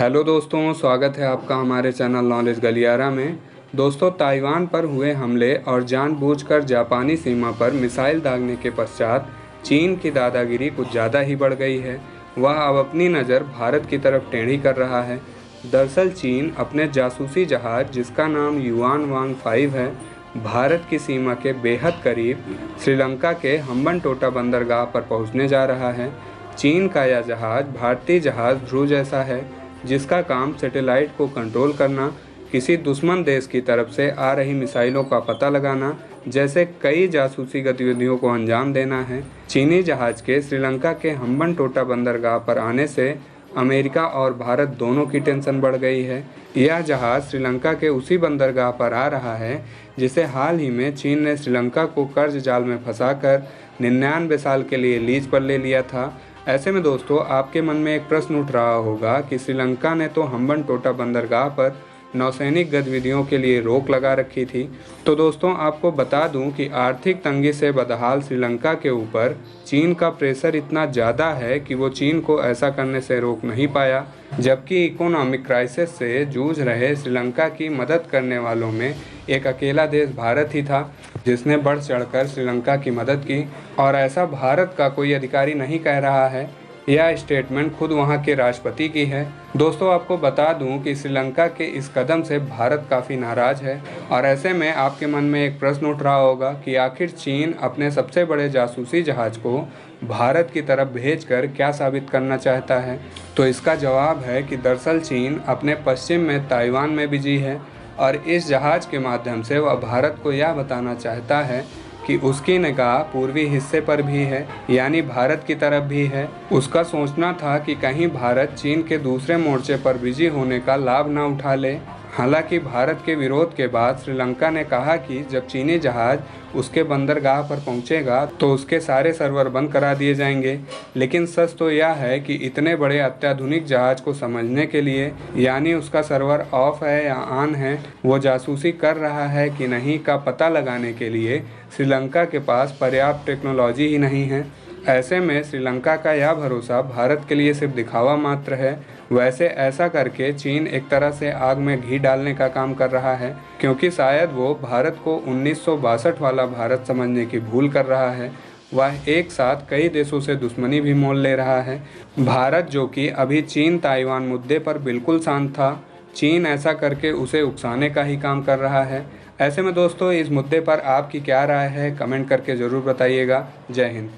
Hello दोस्तों, स्वागत है आपका हमारे चैनल नॉलेज गलियारा में। दोस्तों, ताइवान पर हुए हमले और जानबूझकर जापानी सीमा पर मिसाइल दागने के पश्चात चीन की दादागिरी कुछ ज़्यादा ही बढ़ गई है। वह अब अपनी नज़र भारत की तरफ टेढ़ी कर रहा है। दरअसल चीन अपने जासूसी जहाज़, जिसका नाम युआन वांग 5 है, भारत की सीमा के बेहद करीब श्रीलंका के हम्बनटोटा बंदरगाह पर पहुंचने जा रहा है। चीन का यह जहाज़ भारतीय जहाज़ ध्रुव जैसा है, जिसका काम सैटेलाइट को कंट्रोल करना, किसी दुश्मन देश की तरफ से आ रही मिसाइलों का पता लगाना जैसे कई जासूसी गतिविधियों को अंजाम देना है। चीनी जहाज के श्रीलंका के हम्बनटोटा बंदरगाह पर आने से अमेरिका और भारत दोनों की टेंशन बढ़ गई है। यह जहाज़ श्रीलंका के उसी बंदरगाह पर आ रहा है जिसे हाल ही में चीन ने श्रीलंका को कर्ज जाल में फंसाकर 99 साल के लिए लीज पर ले लिया था। ऐसे में दोस्तों, आपके मन में एक प्रश्न उठ रहा होगा कि श्रीलंका ने तो हम्बनटोटा बंदरगाह पर नौसैनिक गतिविधियों के लिए रोक लगा रखी थी। तो दोस्तों, आपको बता दूं कि आर्थिक तंगी से बदहाल श्रीलंका के ऊपर चीन का प्रेशर इतना ज़्यादा है कि वो चीन को ऐसा करने से रोक नहीं पाया। जबकि इकोनॉमिक क्राइसिस से जूझ रहे श्रीलंका की मदद करने वालों में एक अकेला देश भारत ही था, जिसने बढ़ चढ़कर श्रीलंका की मदद की। और ऐसा भारत का कोई अधिकारी नहीं कह रहा है, यह स्टेटमेंट खुद वहां के राष्ट्रपति की है। दोस्तों, आपको बता दूं कि श्रीलंका के इस कदम से भारत काफ़ी नाराज़ है। और ऐसे में आपके मन में एक प्रश्न उठ रहा होगा कि आखिर चीन अपने सबसे बड़े जासूसी जहाज़ को भारत की तरफ भेजकर क्या साबित करना चाहता है। तो इसका जवाब है कि दरअसल चीन अपने पश्चिम में ताइवान में बिजी है और इस जहाज़ के माध्यम से वह भारत को यह बताना चाहता है कि उसकी निगाह पूर्वी हिस्से पर भी है, यानी भारत की तरफ भी है। उसका सोचना था कि कहीं भारत चीन के दूसरे मोर्चे पर बिजी होने का लाभ न उठा ले। हालांकि भारत के विरोध के बाद श्रीलंका ने कहा कि जब चीनी जहाज़ उसके बंदरगाह पर पहुंचेगा तो उसके सारे सर्वर बंद करा दिए जाएंगे। लेकिन सच तो यह है कि इतने बड़े अत्याधुनिक जहाज़ को समझने के लिए, यानी उसका सर्वर ऑफ है या ऑन है, वो जासूसी कर रहा है कि नहीं का पता लगाने के लिए श्रीलंका के पास पर्याप्त टेक्नोलॉजी ही नहीं है। ऐसे में श्रीलंका का यह भरोसा भारत के लिए सिर्फ दिखावा मात्र है। वैसे ऐसा करके चीन एक तरह से आग में घी डालने का काम कर रहा है, क्योंकि शायद वो भारत को 1962 वाला भारत समझने की भूल कर रहा है। वह एक साथ कई देशों से दुश्मनी भी मोल ले रहा है। भारत, जो कि अभी चीन ताइवान मुद्दे पर बिल्कुल शांत था, चीन ऐसा करके उसे उकसाने का ही काम कर रहा है। ऐसे में दोस्तों, इस मुद्दे पर आपकी क्या राय है, कमेंट करके ज़रूर बताइएगा। जय हिंद।